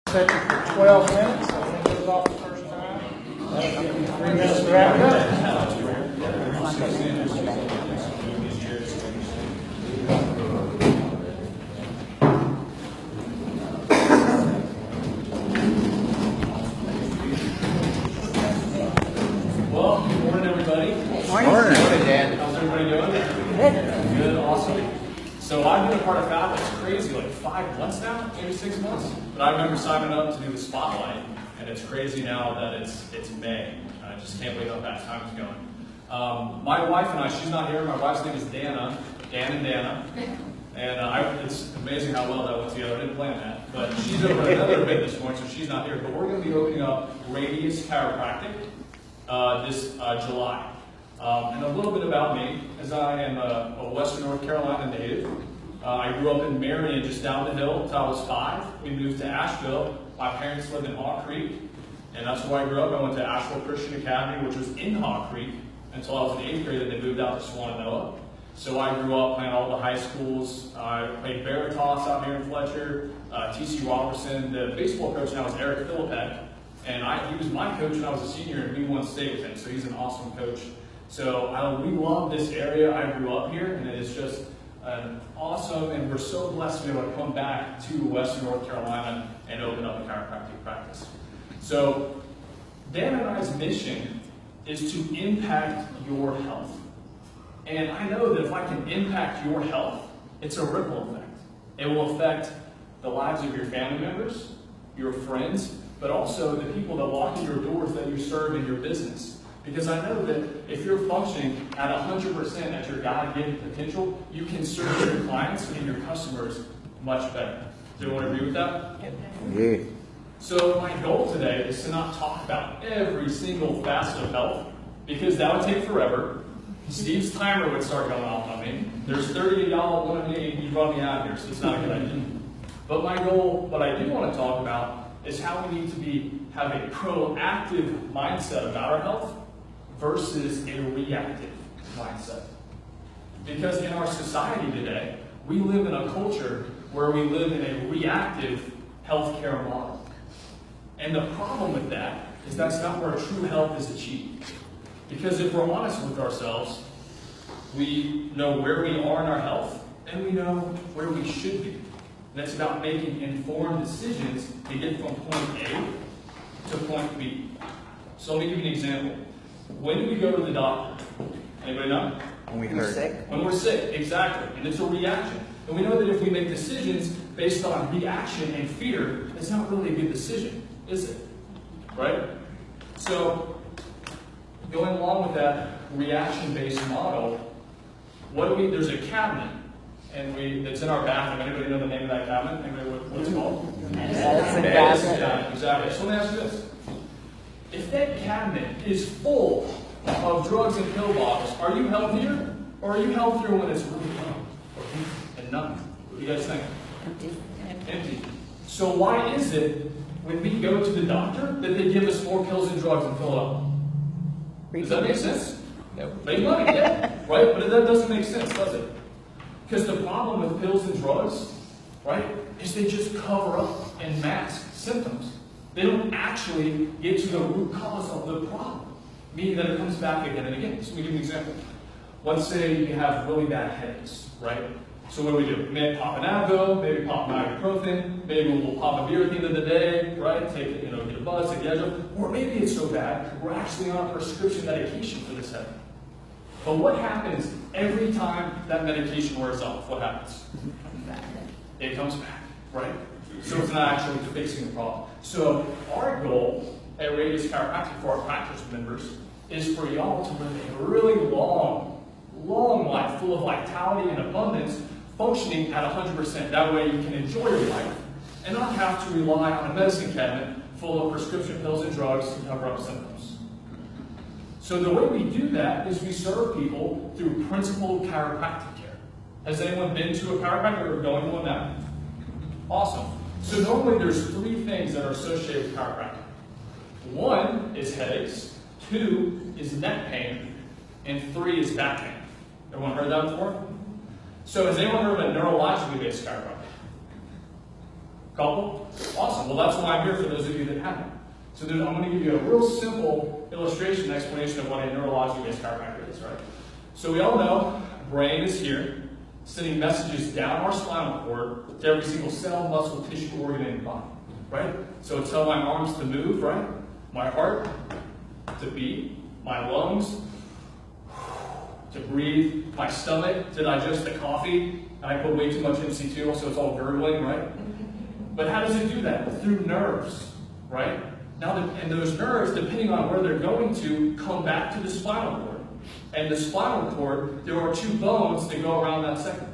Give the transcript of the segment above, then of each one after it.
Session for 12 minutes. I think it was off the first time. That'll give you 3 minutes to wrap it up. Well, good morning, everybody. Morning. Morning, Dan. How's everybody doing? Good. Good, awesome. So I've been a part of FABA, it's crazy, like 5 months now, maybe 6 months. But I remember signing up to do the Spotlight, and it's crazy now that it's May. I just can't believe how fast time is going. My wife and I, she's not here, my wife's name is Dana, Dan and Dana. And it's amazing how well that went together, I didn't plan that. But she's over at another event this morning, so she's not here. But we're going to be opening up Radius Chiropractic this July. And a little bit about me, as I am a Western North Carolina native. I grew up in Marion, just down the hill until I was 5. We moved to Asheville. My parents lived in Haw Creek, and that's where I grew up. I went to Asheville Christian Academy, which was in Haw Creek, until I was in 8th grade, and they moved out to Swananoa. So I grew up playing all the high schools. I played Veritas out here in Fletcher, TC Robertson. The baseball coach now is Eric Philippek, and he was my coach when I was a senior, and we won state with him, so he's an awesome coach. So we love this area. I grew up here, and it is just awesome, and we're so blessed to be able to come back to Western North Carolina and open up a chiropractic practice. So Dan and I's mission is to impact your health. And I know that if I can impact your health, it's a ripple effect. It will affect the lives of your family members, your friends, but also the people that walk in your doors that you serve in your business. Because I know that if you're functioning at 100% at your God-given potential, you can serve your clients and your customers much better. Do you want to agree with that? Yeah. So my goal today is to not talk about every single facet of health, because that would take forever. Steve's timer would start going off on me. There's 30 of y'all want me, you run me out here, so it's not a good idea. But my goal, what I do want to talk about, is how we need to have a proactive mindset about our health versus a reactive mindset. Because in our society today, we live in a culture where we live in a reactive healthcare model. And the problem with that is that's not where true health is achieved. Because if we're honest with ourselves, we know where we are in our health, and we know where we should be. And it's about making informed decisions to get from point A to point B. So let me give you an example. When do we go to the doctor? Anybody know? When we're sick. When we're sick, exactly. And it's a reaction. And we know that if we make decisions based on reaction and fear, it's not really a good decision, is it? Right? So, going along with that reaction-based model, there's a cabinet, and that's in our bathroom. Anybody know the name of that cabinet? Anybody what's it called? Medicine cabinet. Yeah, exactly. So let me ask you this. If that cabinet is full of drugs and pill bottles, are you healthier? Or are you healthier when it's really numb or empty and numb? What do you guys think? Empty. So why is it when we go to the doctor that they give us more pills and drugs and fill it up? Does that make sense? No. Make money, yeah, right? But that doesn't make sense, does it? Because the problem with pills and drugs, right, is they just cover up and mask symptoms. They don't actually get to the root cause of the problem, meaning that it comes back again and again. So let me give you an example. Let's say you have really bad headaches, right? So what do? Maybe pop an Advil, maybe pop an ibuprofen, maybe we'll pop a beer at the end of the day, right? Take it, get a buzz, take the edge off. Or maybe it's so bad, we're actually on prescription medication for this headache. But what happens every time that medication wears off? What happens? It comes back, right? So it's not actually fixing the problem. So our goal at Radius Chiropractic for our practice members is for y'all to live a really long life full of vitality and abundance, functioning at 100%. That way you can enjoy your life and not have to rely on a medicine cabinet full of prescription pills and drugs to cover up symptoms. So the way we do that is we serve people through principled chiropractic care. Has anyone been to a chiropractor or going to one now? Awesome. So normally there's 3 things that are associated with chiropractic. 1 is headaches, 2 is neck pain, and 3 is back pain. Everyone heard that before? So has anyone heard of a neurologically based chiropractic? Couple? Awesome. Well, that's why I'm here for those of you that haven't. So then I'm going to give you a real simple illustration explanation of what a neurology-based chiropractor is, right? So we all know brain is here, sending messages down our spinal cord to every single cell, muscle, tissue, organ in your body, right? So it's telling my arms to move, right? My heart to beat, my lungs to breathe, my stomach to digest the coffee, and I put way too much MC2, so it's all gurgling, right? But how does it do that? Through nerves, right? Now, and those nerves, depending on where they're going to, come back to the spinal cord. And the spinal cord, there are two bones that go around that segment.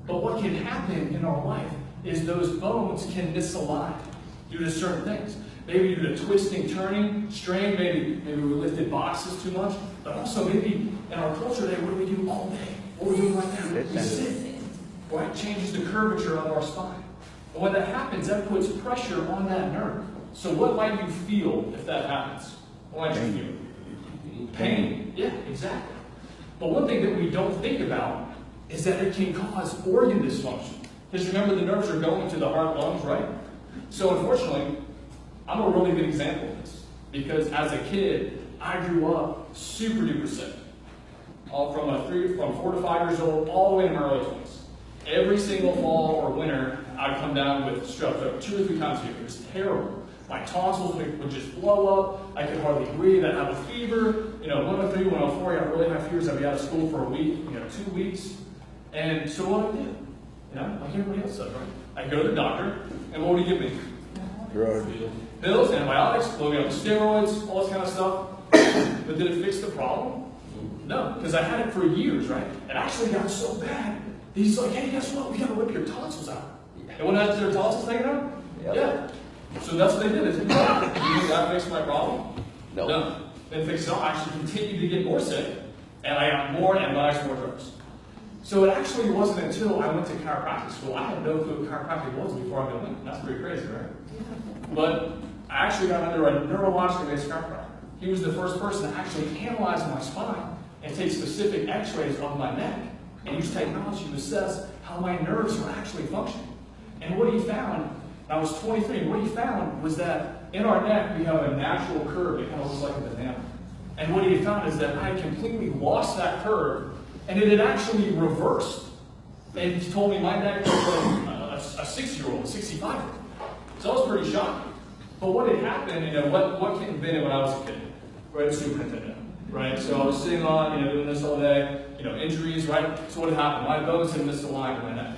But what can happen in our life is those bones can misalign due to certain things. Maybe due to twisting, turning, strain, maybe we lifted boxes too much, but also maybe in our culture today, what do we do all day? What are we doing right now? We sit, right? Changes the curvature of our spine. And when that happens, that puts pressure on that nerve. So what might you feel if that happens? What might you feel? Pain. Yeah, exactly. But one thing that we don't think about is that it can cause organ dysfunction. Because remember, the nerves are going to the heart, lungs, right? So unfortunately, I'm a really good example of this. Because as a kid, I grew up super duper sick. From 4 to 5 years old, all the way in my early 20s. Every single fall or winter, I'd come down with strep throat 2 or 3 times a year. It was terrible. My tonsils would just blow up. I could hardly breathe. I'd have a fever. 103, 104, I got really high fevers. I'd be out of school for a week, 2 weeks. And so what I did, like everybody else does, right? I go to the doctor, and what would he give me? Drugs. Pills, antibiotics, blow me up with steroids, all this kind of stuff. But did it fix the problem? No, because I had it for years, right? It actually got so bad. He's like, hey, guess what? We got to rip your tonsils out. And when I had their tonsils taken out? Yep. Yeah. So that's what they did. You think that fixed my problem? No. No. Then fixed it all. I actually continued to get more sick, and I got more antibiotics, more drugs. So it actually wasn't until I went to chiropractic school. I had no clue what chiropractic was before I went. That's pretty crazy, right? But I actually got under a neurologically-based chiropractor. He was the first person to actually analyze my spine and take specific x-rays of my neck and use technology to assess how my nerves were actually functioning. And what he found, I was 23, and what he found was that in our neck we have a natural curve. It kind of looks like a banana. And what he found is that I had completely lost that curve, and it had actually reversed. And he told me my neck was like a 6-year-old, a 65-year-old. So I was pretty shocked. But what had happened, what came in when I was a kid? Right, superintendent, right? So I was sitting on, doing this all day, injuries, right? So what had happened? My bones had misaligned in my neck.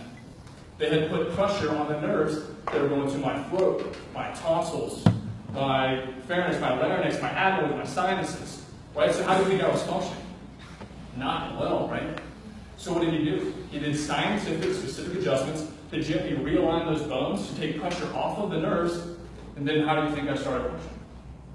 They had put pressure on the nerves that were going to my throat, my tonsils, my pharynx, my larynx, my adenoids, my sinuses, right? So how do you think I was functioning? Not well, right? So what did he do? He did scientific, specific adjustments to gently realign those bones, to take pressure off of the nerves, and then how do you think I started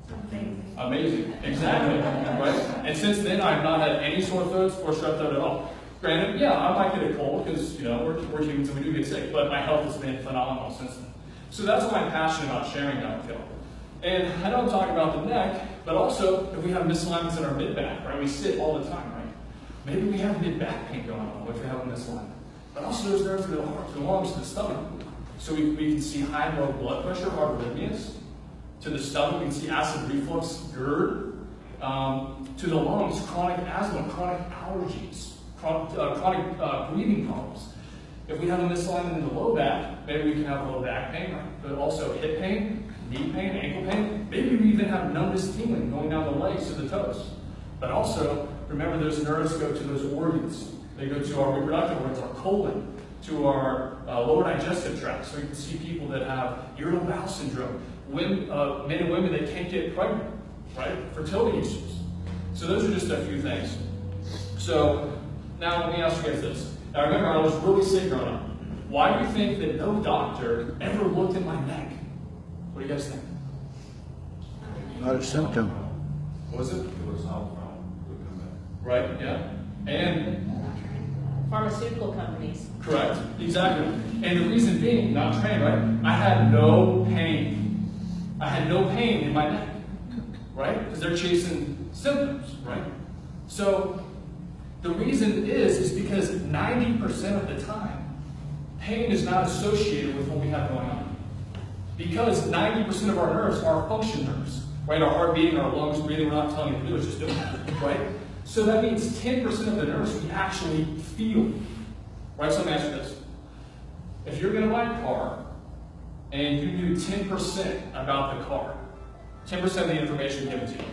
functioning? Amazing. Exactly. Right? And since then, I've not had any sore throats or strep throat at all. Granted, yeah, I might get a cold because, we're humans and we do get sick, but my health has been phenomenal since then. So that's why I'm passionate about sharing that with y'all. And I don't talk about the neck, but also if we have misalignments in our mid-back, right? We sit all the time, right? Maybe we have mid-back pain going on, which we have a misalignment. But also there's nerves to the heart, to the lungs, to the stomach. So we can see high and low blood pressure, heart arrhythmias. To the stomach, we can see acid reflux, GERD. To the lungs, chronic asthma, chronic allergies, chronic breathing problems. If we have a misalignment in the low back, maybe we can have low back pain, right? But also hip pain, knee pain, ankle pain. Maybe we even have numbness, tingling going down the legs to the toes. But also, remember those nerves go to those organs. They go to our reproductive organs, our colon, to our lower digestive tract. So you can see people that have irritable bowel syndrome, men and women that can't get pregnant, right? Fertility issues. So those are just a few things. So now let me ask you guys this. Now remember, I was really sick growing up. Why do you think that no doctor ever looked at my neck? What do you guys think? Not a symptom. Was it? It was right, yeah. And pharmaceutical companies. correct, exactly. And the reason being, not trained, right? I had no pain. I had no pain in my neck, right? Because they're chasing symptoms, right? So the reason is because 90% of the time, pain is not associated with what we have going on. Because 90% of our nerves are function nerves, right? Our heart beating, our lungs breathing, we're not telling you to do it, just doing it, right? So that means 10% of the nerves we actually feel, right? So let me ask you this. If you're going to buy a car and you knew 10% about the car, 10% of the information given to you,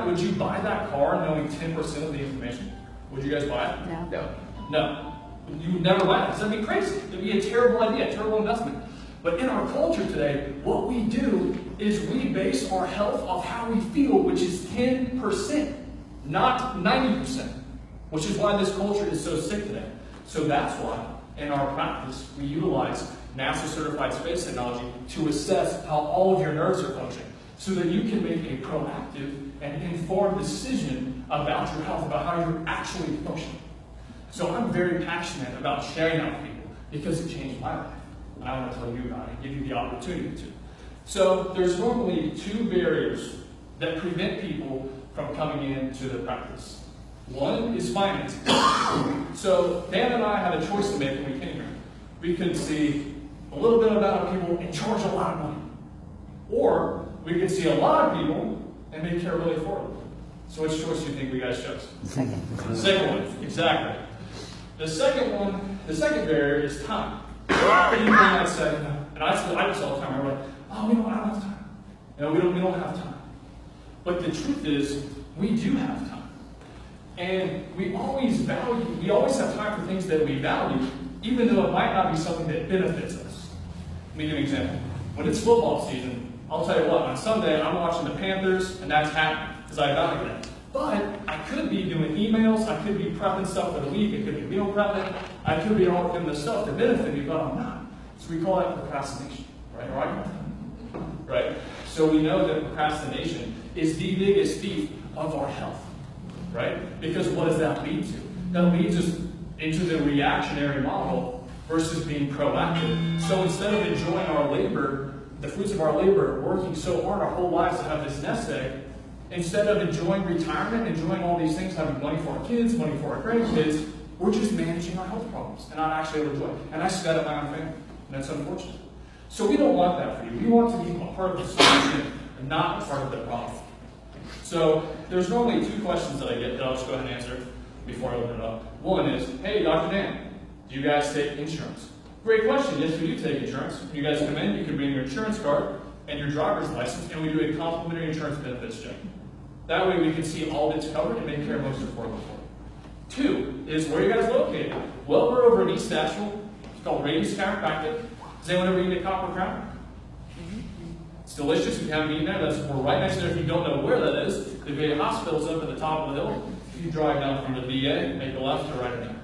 would you buy that car knowing 10% of the information? Would you guys buy it? No. No. You would never buy it. Because that'd be crazy. It'd be a terrible idea, a terrible investment. But in our culture today, what we do is we base our health off how we feel, which is 10%, not 90%, which is why this culture is so sick today. So that's why, in our practice, we utilize NASA-certified space technology to assess how all of your nerves are functioning, so that you can make a proactive and informed decision about your health, about how you're actually functioning. So I'm very passionate about sharing that with people because it changed my life. And I want to tell you about it, give you the opportunity to. So there's normally 2 barriers that prevent people from coming into the practice. One is finances. So Dan and I had a choice to make when we came here. We could see a little bit about people and charge a lot of money. Or we could see a lot of people and make care really affordable. So which choice do you think we guys chose? Second. The second one, exactly. The second barrier is time. People might say, and I just all the time, we're like, oh, we don't have time. We don't have time. But the truth is, we do have time. And we always have time for things that we value, even though it might not be something that benefits us. Let me give you an example. When it's football season, I'll tell you what, on Sunday, I'm watching the Panthers, and that's happening, because I value that. But I could be doing emails, I could be prepping stuff for the week, it could be meal prepping, I could be all doing the stuff that benefit me, but I'm not. So we call that procrastination, right? Or I call that, right? So we know that procrastination is the biggest thief of our health, right? Because what does that lead to? That leads us into the reactionary model versus being proactive. So instead of enjoying our labor, the fruits of our labor, working so hard our whole lives to have this nest egg, instead of enjoying retirement, enjoying all these things, having money for our kids, money for our grandkids, we're just managing our health problems and not actually able to enjoy it. And I see that at my own family, and that's unfortunate. So we don't want that for you. We want to be a part of the solution and not a part of the problem. So there's normally 2 questions that I get that I'll just go ahead and answer before I open it up. One is, hey, Dr. Dan, do you guys take insurance? Great question. Yes, we do take insurance. When you guys come in, you can bring your insurance card and your driver's license, and we do a complimentary insurance benefits check. That way we can see all that's covered and make care most affordable for you. 2 is, where are you guys located? Well, we're over in East Nashville. It's called Radius Chiropractic. Has anyone ever eaten a Copper Crown? It's delicious. If you haven't eaten there, we're right next to there. If you don't know where that is, the VA hospital's up at the top of the hill. If you drive down from the VA, make a left to right in there.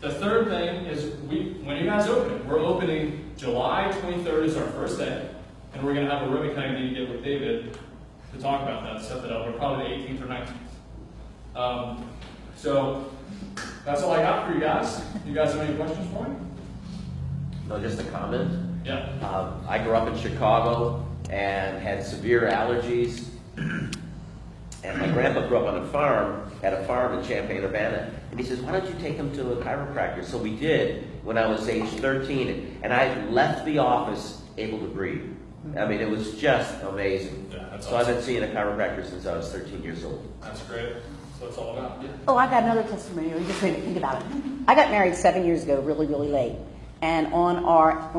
The third thing is, when you guys open, we're opening July 23rd is our first day, and we're going to have a ribbon cutting meeting to get with David to talk about that, set that up. We're probably the 18th or 19th. So that's all I got for you guys. You guys have any questions for me? No, just a comment. Yeah. I grew up in Chicago and had severe allergies. And my grandpa grew up on a farm, had a farm in Champaign-Urbana. And he says, why don't you take him to a chiropractor? So we did when I was age 13. And I left the office able to breathe. I mean, it was just amazing. Yeah, that's so awesome. I've been seeing a chiropractor since I was 13 years old. That's great. So it's all about. Yeah. Oh, I got another testimonial. You just made me think about it. I got married 7 years ago, really, really late. And when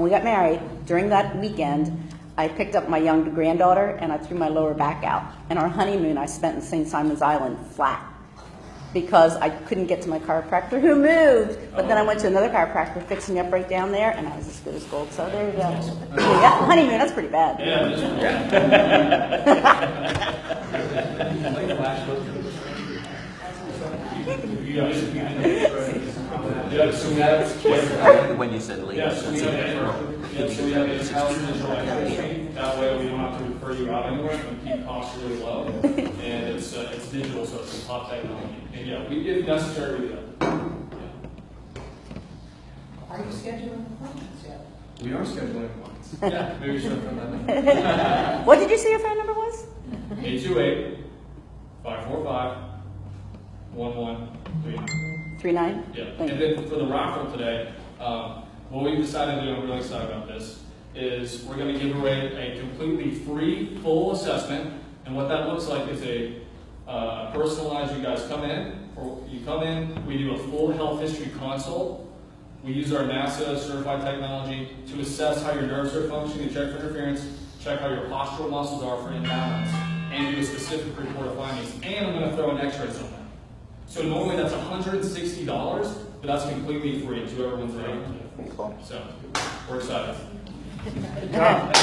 we got married, during that weekend, I picked up my young granddaughter and I threw my lower back out. And our honeymoon I spent in St. Simon's Island flat because I couldn't get to my chiropractor who moved. But then I went to another chiropractor, fixed me up right down there, and I was as good as gold. So there you go. Yeah, honeymoon, that's pretty bad. Yeah, it is. When you said leave. Yeah, so we have in-house digital expertise. That way we don't have to refer you out anywhere. We keep costs really low. And it's digital, so it's a top technology. And yeah, if necessary, we do that. Are you scheduling appointments yet? We are scheduling appointments. Yeah, maybe you should have done that. What did you say your phone number was? 828-545-1139. 39? Yeah, Thank and you. then for the raffle today, what we decided to do, I'm really excited about this, is we're going to give away a completely free, full assessment. And what that looks like is a personalized, you guys come in, we do a full health history consult. We use our NASA certified technology to assess how your nerves are functioning, to check for interference, check how your postural muscles are for imbalance, and do a specific report of findings. And I'm going to throw an X-rays on that. So normally that's $160, but that's completely free to everyone's ready. So we're excited. Good job.